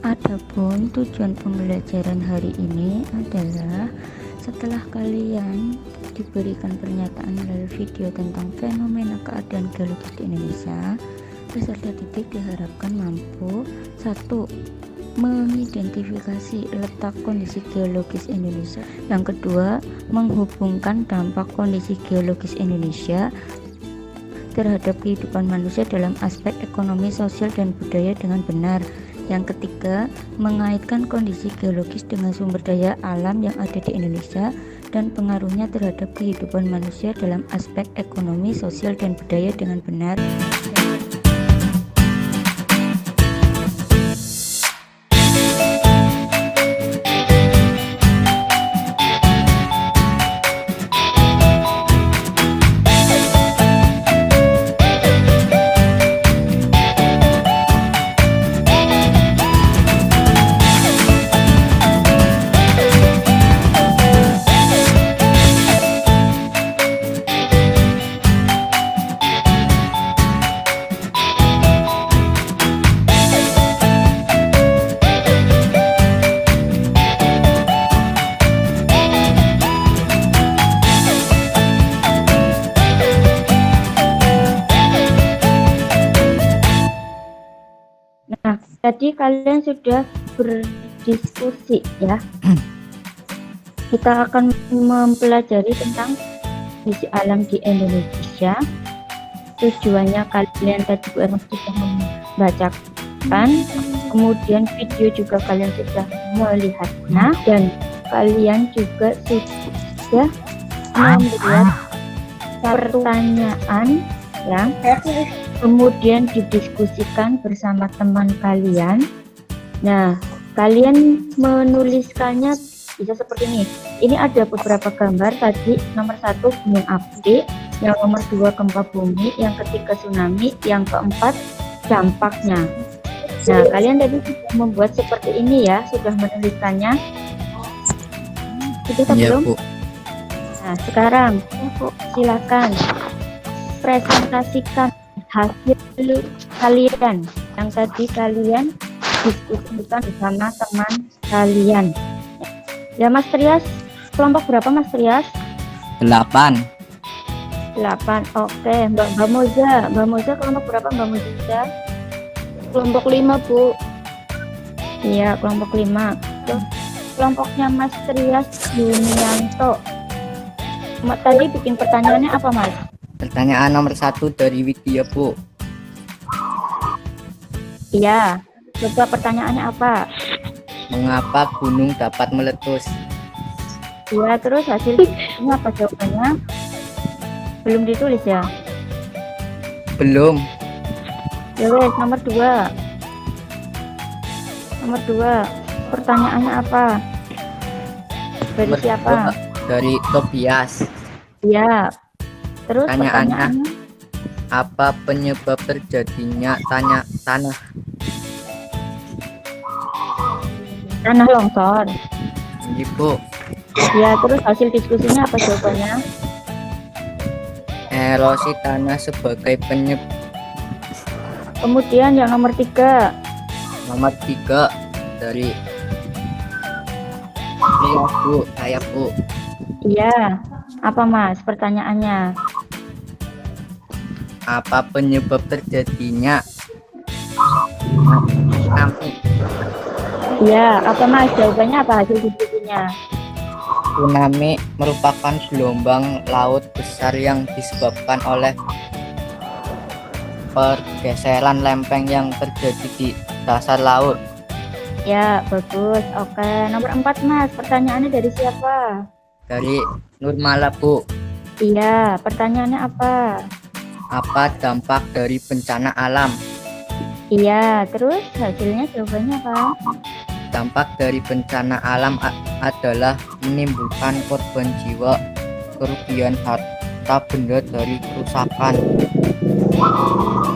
Adapun tujuan pembelajaran hari ini adalah setelah kalian diberikan pernyataan melalui video tentang fenomena keadaan geologis di Indonesia, peserta didik diharapkan mampu 1. Mengidentifikasi letak kondisi geologis Indonesia. Yang kedua, menghubungkan dampak kondisi geologis Indonesia terhadap kehidupan manusia dalam aspek ekonomi, sosial, dan budaya dengan benar. Yang ketiga, mengaitkan kondisi geologis dengan sumber daya alam yang ada di Indonesia dan pengaruhnya terhadap kehidupan manusia dalam aspek ekonomi, sosial, dan budaya dengan benar. Nah, tadi kalian sudah berdiskusi ya. Kita akan mempelajari tentang kondisi alam di Indonesia. Tujuannya kalian tadi sudah membacakan, kemudian video juga kalian sudah melihatnya, dan kalian juga sudah membuat pertanyaan ya. Kemudian didiskusikan bersama teman kalian. Nah, kalian menuliskannya bisa seperti ini. Ini ada beberapa gambar tadi. Nomor 1 gunung api, yang nomor 2 gempa bumi, yang ketiga tsunami, yang keempat dampaknya. Nah, kalian tadi sudah membuat seperti ini ya, sudah menuliskannya. Sudah belum? Bu. Nah, sekarang silakan presentasikan hasil kalian yang tadi kalian diskusikan bersama teman kalian. Ya, Mas Trias, kelompok berapa Mas Trias? 8. Oke, Mbak Moza kelompok berapa Mbak Moza? Kelompok 5, Bu. Iya, kelompok 5. Kelompoknya Mas Trias Yunianto. Tadi bikin pertanyaannya apa, Mas? Pertanyaan nomor 1 dari Widya, Bu. Iya, coba pertanyaannya apa? Mengapa gunung dapat meletus? Iya, terus hasilnya apa jawabannya? Belum ditulis ya? Belum. Ya wes, nomor 2. Pertanyaannya apa? Dari Nomor siapa? 2, dari Tobias. Iya. Terus Pertanyaannya, apa penyebab terjadinya tanah longsor? Ibu? Ya, terus hasil diskusinya apa jawabannya? Erosi tanah sebagai penyebab. Kemudian yang nomor 3. Nomor 3 dari Bu, saya Bu. Iya. Apa Mas pertanyaannya? Apa penyebab terjadinya tsunami? Iya, apa Mas jawabannya, apa hasil diskusinya? Tsunami merupakan gelombang laut besar yang disebabkan oleh pergeseran lempeng yang terjadi di dasar laut. Ya, bagus. Oke, nomor 4 Mas, pertanyaannya dari siapa? Dari Nurmala, Bu. Iya, pertanyaannya apa? Apa dampak dari bencana alam? Iya, terus hasilnya jawabannya apa? Dampak dari bencana alam adalah menimbulkan korban jiwa, kerugian harta benda dari kerusakan.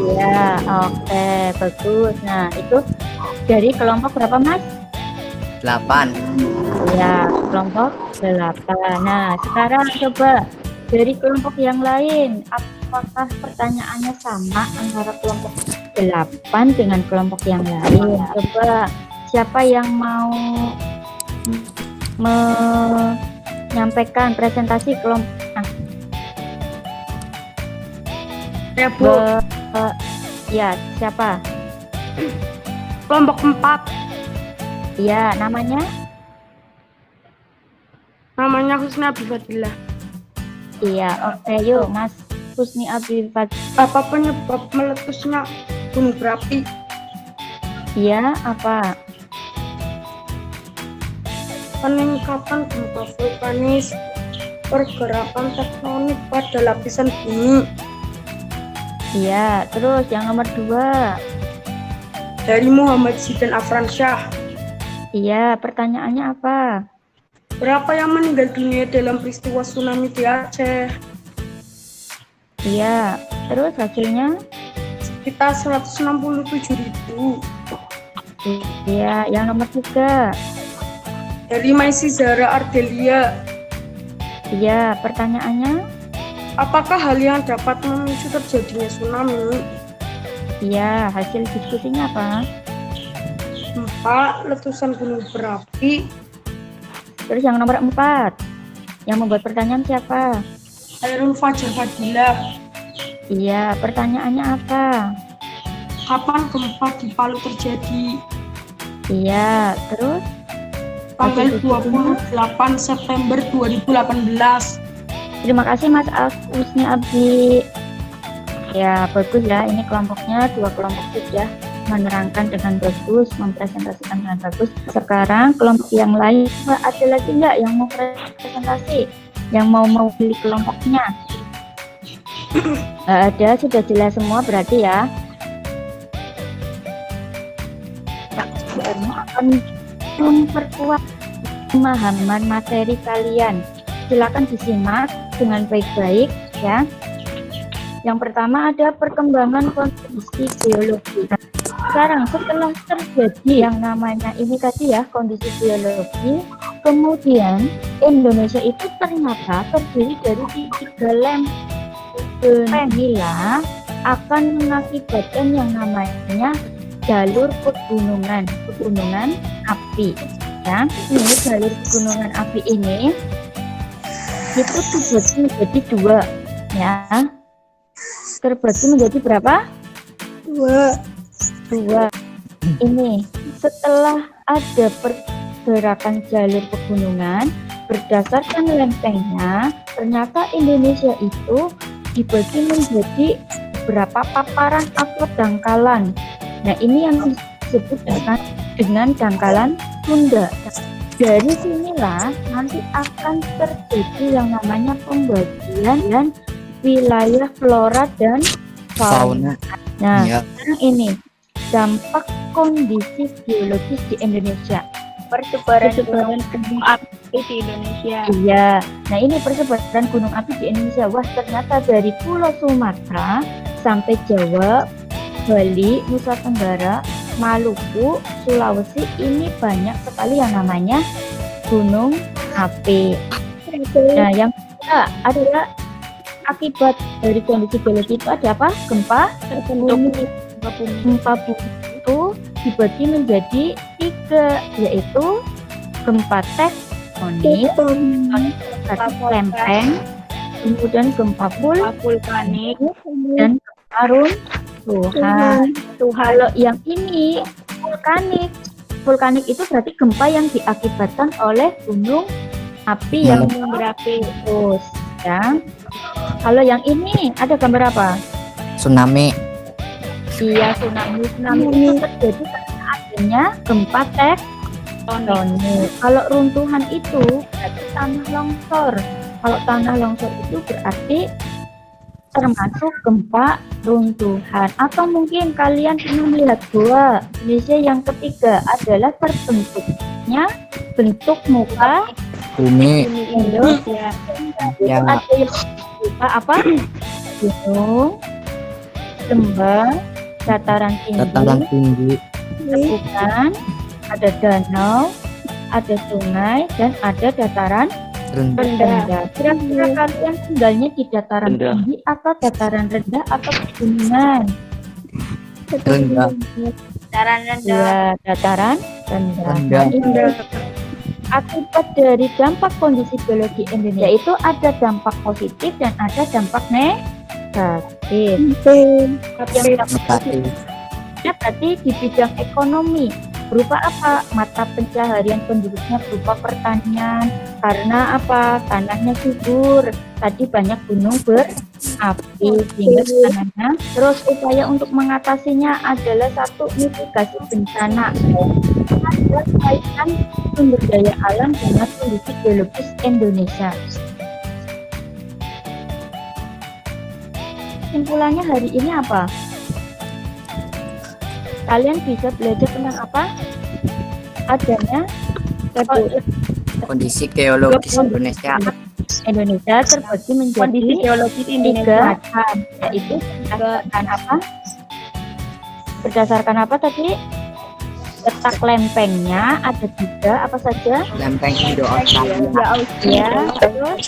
Iya, oke, bagus. Nah, itu dari kelompok berapa Mas? 8. Ya, kelompok 8. Nah, sekarang coba dari kelompok yang lain, apakah pertanyaannya sama antara kelompok 8 dengan kelompok yang lain? Coba Siapa yang mau menyampaikan presentasi kelompok? Ya Bu, Ya, siapa? kelompok 4. Ya, namanya? Namanya Husna Abifadillah. Iya, oke, yuk Mas Husni Abifat. Apa penyebab meletusnya gunung berapi? Iya, apa? Peningkatan gempa vulkanis, pergerakan tektonik pada lapisan bumi. Iya, terus yang nomor 2. Dari Muhammad Zidan Afransyah. Iya, pertanyaannya apa? Berapa yang meninggal dunia dalam peristiwa tsunami di Aceh? Iya, terus hasilnya? Sekitar 167.000. Iya, yang nomor 3. Dari Maisi Zahra Ardelia. Iya, pertanyaannya? Apakah hal yang dapat memicu terjadinya tsunami? Iya, hasil diskusinya apa? Gempa, letusan gunung berapi. Terus yang nomor 4. Yang membuat pertanyaan siapa? Khairul Fajar Fadilah. Iya, pertanyaannya apa? Kapan gempa di Palu terjadi? Iya, terus? Tanggal 28 September 2018. Terima kasih Mas Husni Abdi. Ya, bagus ya. Ini kelompoknya 2 kelompok sudah menerangkan dengan bagus, mempresentasikan dengan bagus. Sekarang kelompok yang lain, ada lagi nggak yang mau presentasi? Yang mau pilih kelompoknya? Nggak ada, sudah jelas semua berarti ya. Akan memperkuat pemahaman materi kalian. Silakan disimak dengan baik-baik ya. Yang pertama ada perkembangan kondisi geologi. Sekarang setelah terjadi yang namanya ini tadi ya, kondisi geologi, kemudian Indonesia itu ternyata terdiri dari 3 lempeng gila akan mengakibatkan yang namanya jalur pegunungan api ya. Ini jalur pegunungan api ini itu terbagi menjadi 2 ya. Terbagi menjadi berapa? 2. Ini setelah ada pergerakan jalur pegunungan berdasarkan lempengnya, ternyata Indonesia itu dibagi menjadi beberapa paparan atau dangkalan. Nah, ini yang disebut dengan dangkalan Sunda. Dari sinilah nanti akan terjadi yang namanya pembagian wilayah flora dan fauna. Nah, Ya. sekarang ini dampak kondisi geologis di Indonesia. Persebaran gunung api di Indonesia. Iya, nah ini persebaran gunung api di Indonesia. Wah, ternyata dari Pulau Sumatera sampai Jawa, Bali, Nusa Tenggara, Maluku, Sulawesi, ini banyak sekali yang namanya gunung api. Nah, yang kedua adalah akibat dari kondisi geologi itu ada apa? Gempa bumi. Gempa bumi itu dibagi menjadi 3, yaitu gempa tektonik, lempeng, kemudian gempa vulkanik, dan gempa runtuhan. Kalau yang ini vulkanik itu berarti gempa yang diakibatkan oleh gunung api yang berapi terus ya. Kalau yang ini ada gambar apa? Tsunami. Iya, tsunami itu terjadi karena adanya gempa tektonik. Kalau runtuhan itu berarti tanah longsor. Kalau tanah longsor itu berarti termasuk gempa runtuhan. Atau mungkin kalian pernah melihat gua Indonesia yang ketiga adalah terbentuknya bentuk muka Bumi. Indonesia. Ya. Ada yang berupa apa? Gunung, lembah, dataran tinggi, bukan, ada danau, ada sungai, dan ada dataran rendah. Kira-kira kalian tinggalnya di dataran tinggi atau dataran rendah atau pegunungan? Rendah. Dataran rendah. Ya, dataran Rendah. Rendah. Akibat dari dampak kondisi geologi Indonesia itu ada dampak positif dan ada dampak negatif. Yang dampak positifnya berarti di bidang ekonomi berupa apa? Mata pencaharian penduduknya berupa pertanian. Karena apa? Tanahnya subur. Tadi banyak gunung berapi sehingga tanahnya. Terus upaya untuk mengatasinya adalah satu, mitigasi bencana. Adalah kaitan sumber daya alam dengan kondisi geologis Indonesia. Kesimpulannya hari ini apa? Kalian bisa belajar tentang apa? Adanya Kondisi geologis Indonesia. Indonesia terbagi menjadi Kondisi geologis tiga Indonesia. macam, yaitu berdasarkan apa? Berdasarkan apa tadi? Letak lempengnya ada tiga, apa saja? Lempeng Indo-Australia. Ya, terus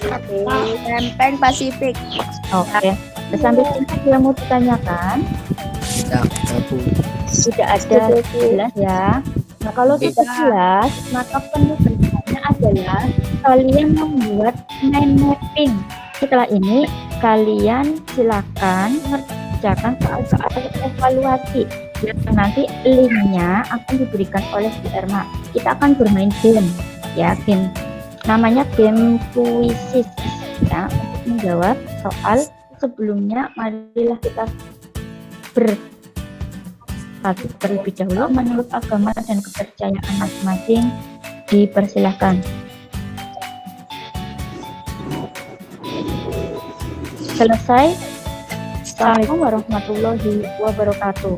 Lempeng Pasifik. oke. Sampai sini dia mau ditanyakan? Tidak bagus. Tidak ada jelas ya. Nah, kalau sudah jelas, maka penugasannya adalah kalian membuat mind mapping. Setelah ini, kalian silakan mengerjakan soal-soal evaluasi yang nanti linknya akan diberikan oleh Bu Erma. Kita akan bermain game, ya, game. Namanya game kuisis, ya, untuk menjawab soal sebelumnya. Marilah kita terlebih dahulu menurut agama dan kepercayaan masing-masing. Dipersilahkan. Selesai. Assalamualaikum warahmatullahi wabarakatuh.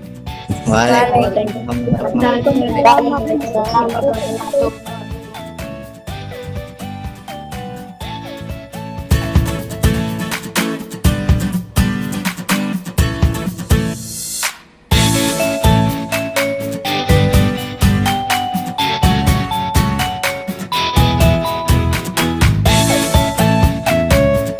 Waalaikumsalam warahmatullahi wabarakatuh.